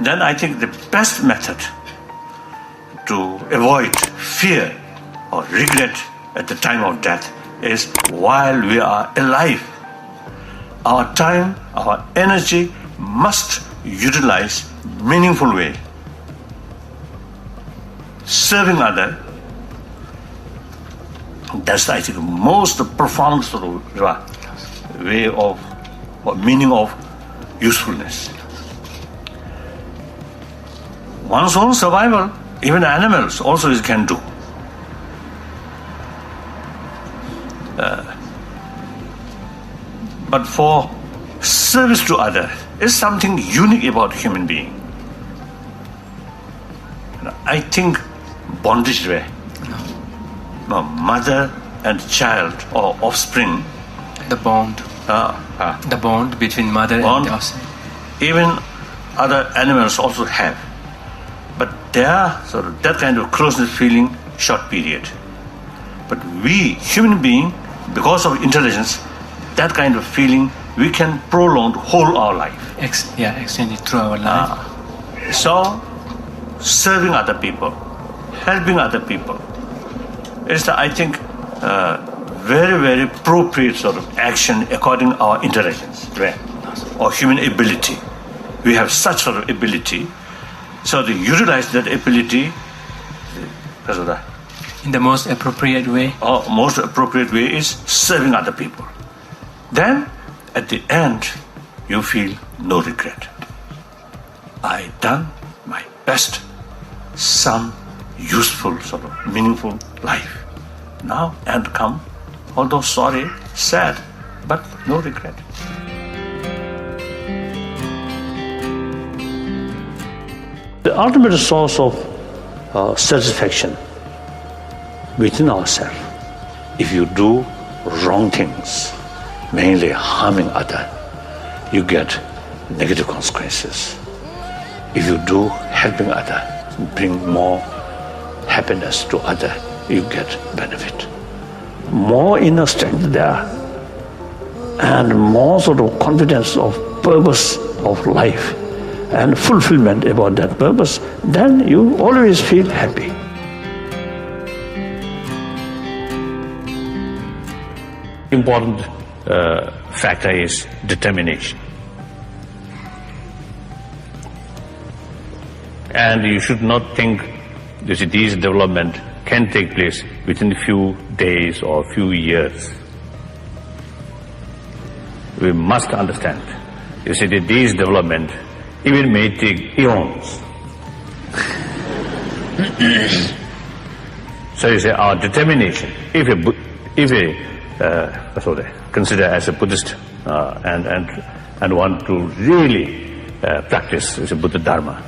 then I think the best method to avoid fear or regret at the time of death is while we are alive. Our time, our energy must utilize meaningful way. Serving other, that's I think most profound sort of way of or meaning of usefulness. One's own survival, even animals also can do. But for service to others is something unique about human being. I think bondage way. No, mother and child or offspring. The bond. The bond between mother and offspring. Even other animals also have. But they are sort of that kind of closeness feeling short period. But we, human being, because of intelligence, that kind of feeling we can prolong whole our life. Extend it through our life. So, serving other people, helping other people is, I think, very, very appropriate sort of action according to our intelligence, right? Or human ability. We have such sort of ability, so to utilize that ability because of that. In the most appropriate way? Most appropriate way is serving other people. Then, at the end, you feel no regret. I done my best, some useful, sort of meaningful life. Now, and come, although sorry, sad, but no regret. The ultimate source of satisfaction within ourselves, if you do wrong things, mainly harming others, you get negative consequences. If you do helping others, bring more happiness to others, you get benefit. More inner strength there, and more sort of confidence of purpose of life and fulfillment about that purpose, then you always feel happy. Important factor is determination. And you should not think this development can take place within a few days or few years. We must understand, you see, this development even may take eons. So you say our determination, if consider as a Buddhist and want to really practice as a Buddha Dharma,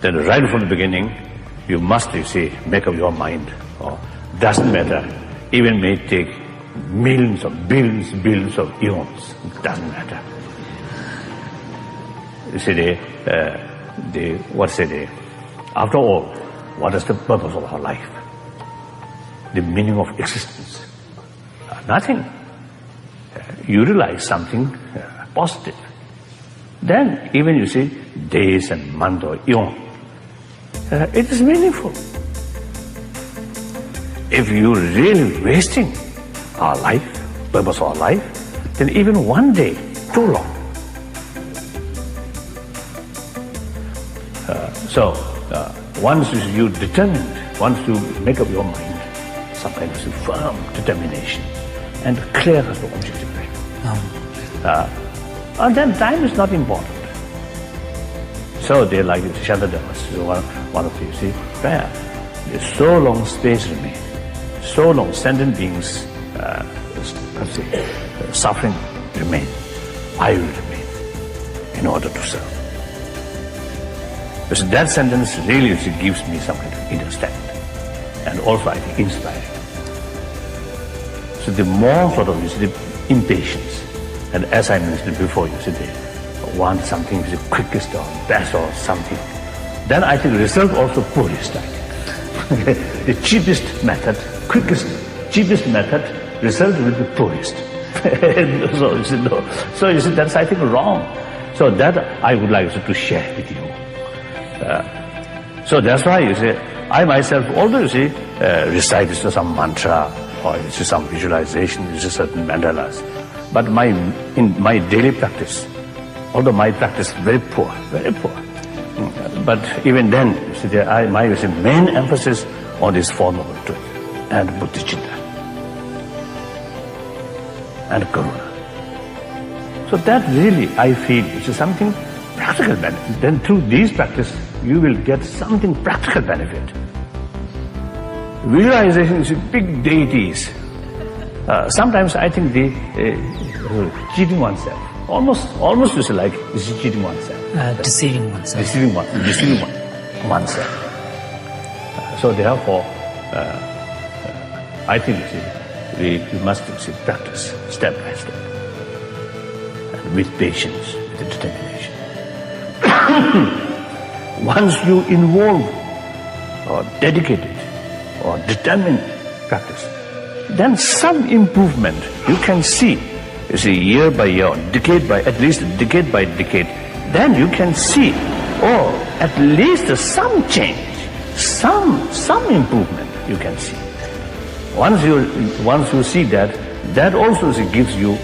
then right from the beginning you must, you see, make up your mind. Doesn't matter, even may take millions of billions of eons, doesn't matter. You see, after all, what is the purpose of our life? The meaning of existence? Nothing. You realize something positive. Then even you see days and month or eon, it is meaningful. If you really wasting our life, purpose of our life, then even one day too long. So once you determined, once you make up your mind, some kind of firm determination and clear as the objective way. And then time is not important. So they like Shantadevas, one of you see, where there's so long space remain, so long sentient beings suffering remain, I will remain in order to serve. Because that sentence really gives me some kind of inner strength and also I think inspiring. So the more sort of, you see, the impatience, and as I mentioned before, you see, they want something the quickest or best or something, then I think result also poorest, I think. The cheapest method, quickest, cheapest method, result will be poorest. So you see, that's I think wrong. So that I would like to share with you. So that's why you see, I myself, although you see, recite some mantra or you see some visualization, you see certain mandalas, but in my daily practice, although my practice is very poor, but even then, you see, my main emphasis on this Four Noble Truths and Bodhicitta and Karuna. So that really, I feel, is something practical benefit. Then through these practice, you will get something practical benefit. Visualization is big deities. Sometimes I think they cheating oneself. Almost you say like this is cheating oneself. Deceiving oneself. Deceiving oneself. So therefore, I think we must practice step by step. With patience, with determination. Once you involve or dedicated or determined practice, then some improvement you can see. You see, year by year, at least decade by decade, then you can see, at least some change, some improvement you can see. Once you see that, that also gives you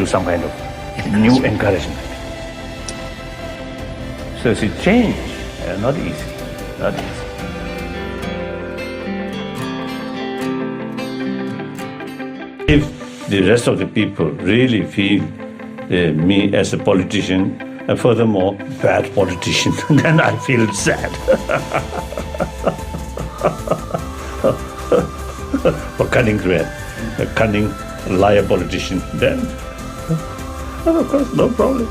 some kind of new encouragement. So it's a change, not easy. If the rest of the people really feel me as a politician, and furthermore, bad politician, then I feel sad. For cunning red, a cunning liar politician, then of course, no problem.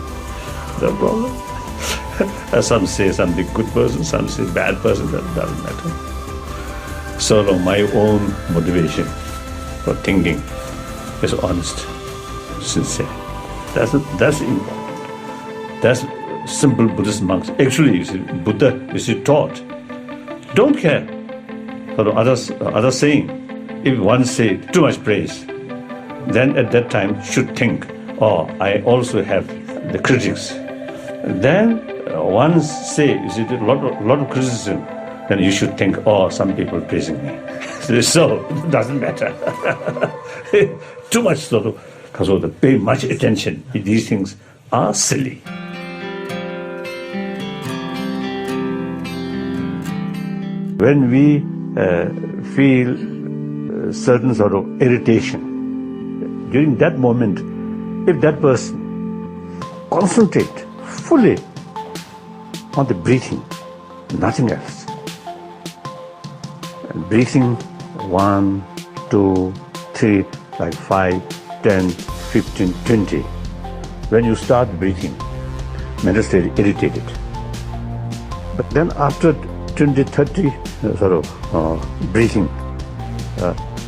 Some say something good person, some say bad person, that doesn't matter. So long my own motivation for thinking is honest, sincere. That's important. That's simple Buddhist monks. Actually, you see, Buddha taught, don't care for others saying. If one say too much praise, then at that time should think, I also have the critics. Then one say, a lot of criticism, then you should think, some people praising me. So it doesn't matter. Too much pay much attention. These things are silly. When we feel certain sort of irritation, during that moment, if that person concentrate fully on the breathing, nothing else. And breathing 1, 2, 3, like 5, 10, 15, 20. When you start breathing, mental state irritated. But then after 20, 30 breathing,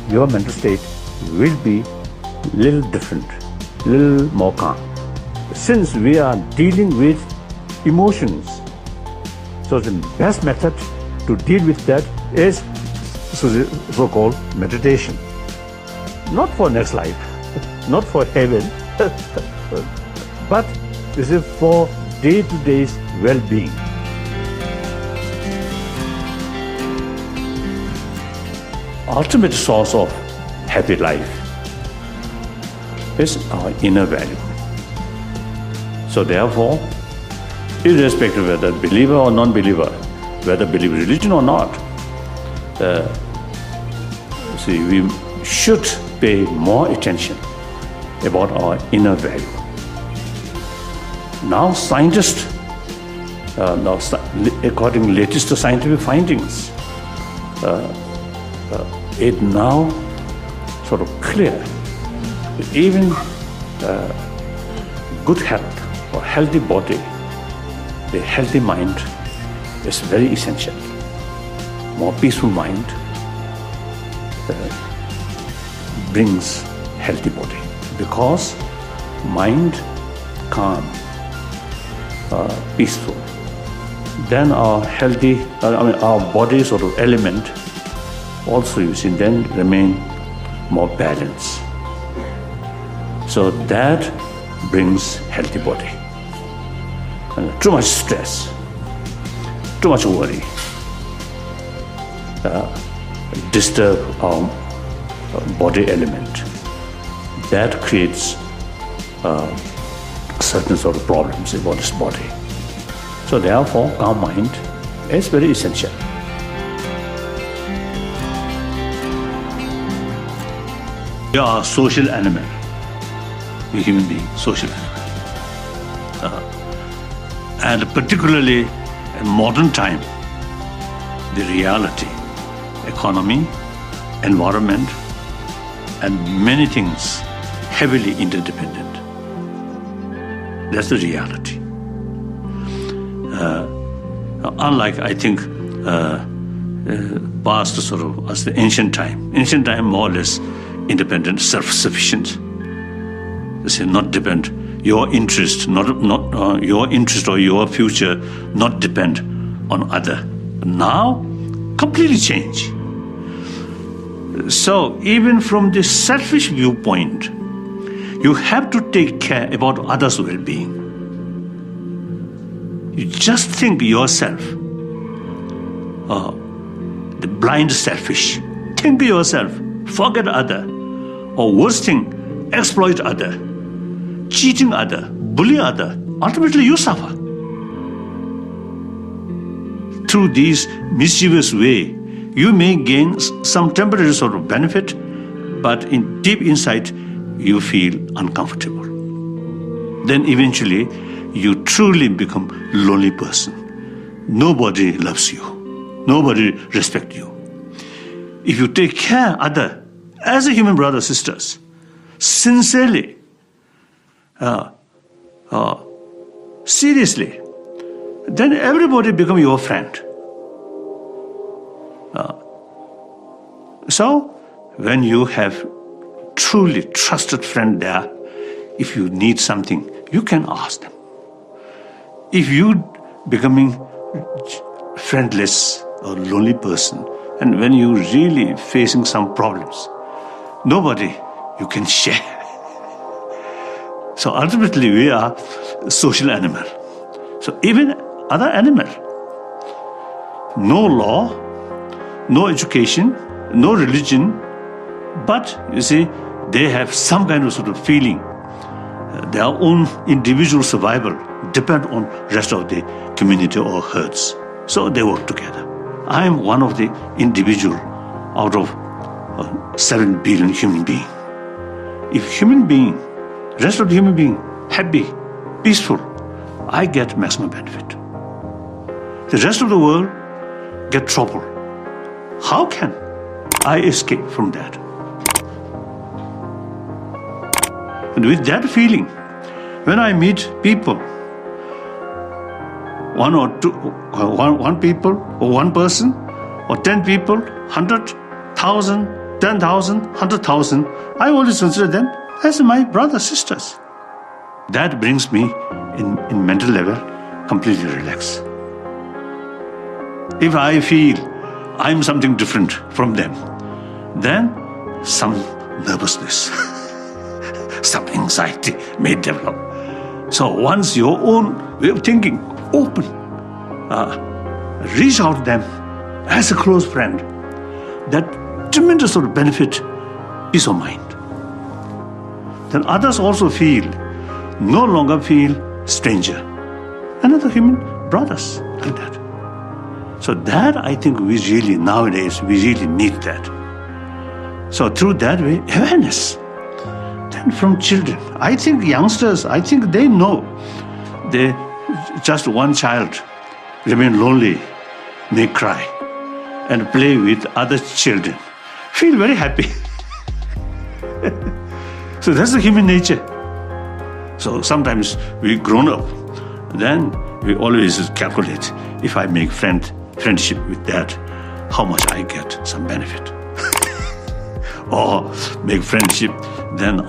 your mental state will be little different, little more calm. Since we are dealing with emotions, so the best method to deal with that is so-called meditation. Not for next life, not for heaven, but this is for day-to-day well-being. Ultimate source of happy life is our inner value. So therefore, irrespective of whether believer or non-believer, whether believe religion or not, we should pay more attention about our inner value. Now scientists, according to latest scientific findings, it now sort of clear that even good health or healthy body, a healthy mind is very essential. More peaceful mind brings healthy body, because mind calm, peaceful, then our healthy, our body sort of element also then remain more balanced. So that brings healthy body. too much stress, too much worry, disturb our body element. That creates certain sort of problems about this body. So therefore, calm mind is very essential. We are a social animal. We human beings, social animal. And particularly in modern time, the reality, economy, environment, and many things heavily interdependent. That's the reality. Unlike, I think, past sort of as the ancient time. Ancient time more or less independent, self-sufficient. They say not depend. Your interest, not your interest or your future, not depend on other. Now, completely change. So even from this selfish viewpoint, you have to take care about others' well-being. You just think yourself, the blind selfish. Think yourself, forget other, or worst thing, exploit other, cheating other, bully other. Ultimately, you suffer. Through these mischievous way, you may gain some temporary sort of benefit, but in deep inside, you feel uncomfortable. Then eventually, you truly become a lonely person. Nobody loves you. Nobody respects you. If you take care of other as a human brother, sisters, sincerely, seriously, then everybody become your friend. So, when you have truly trusted friend there, if you need something, you can ask them. If you becoming friendless or lonely person, and when you really facing some problems, nobody you can share. So ultimately we are a social animal. So even other animal, no law, no education, no religion, but you see, they have some kind of sort of feeling. Their own individual survival depend on rest of the community or herds. So they work together. I am one of the individual out of 7 billion human beings. If human being, rest of the human being, happy, peaceful, I get maximum benefit. The rest of the world get trouble. How can I escape from that? And with that feeling, when I meet people, one people, or one person, or 10 people, 100,000, 10,000, 100,000, I always consider them as my brothers, sisters. That brings me, in mental level, completely relaxed. If I feel I'm something different from them, then some nervousness, some anxiety may develop. So once your own way of thinking open, reach out to them as a close friend, that tremendous sort of benefit, peace of mind. Then others also no longer feel stranger. Another human brothers, like that. So that I think nowadays we really need that. So through that way, awareness. Then from children, I think youngsters, they know. Just one child remain lonely, may cry, and play with other children. Feel very happy. So that's the human nature. So sometimes we grown up, then we always calculate, if I make friendship with that, how much I get some benefit. Or make friendship, then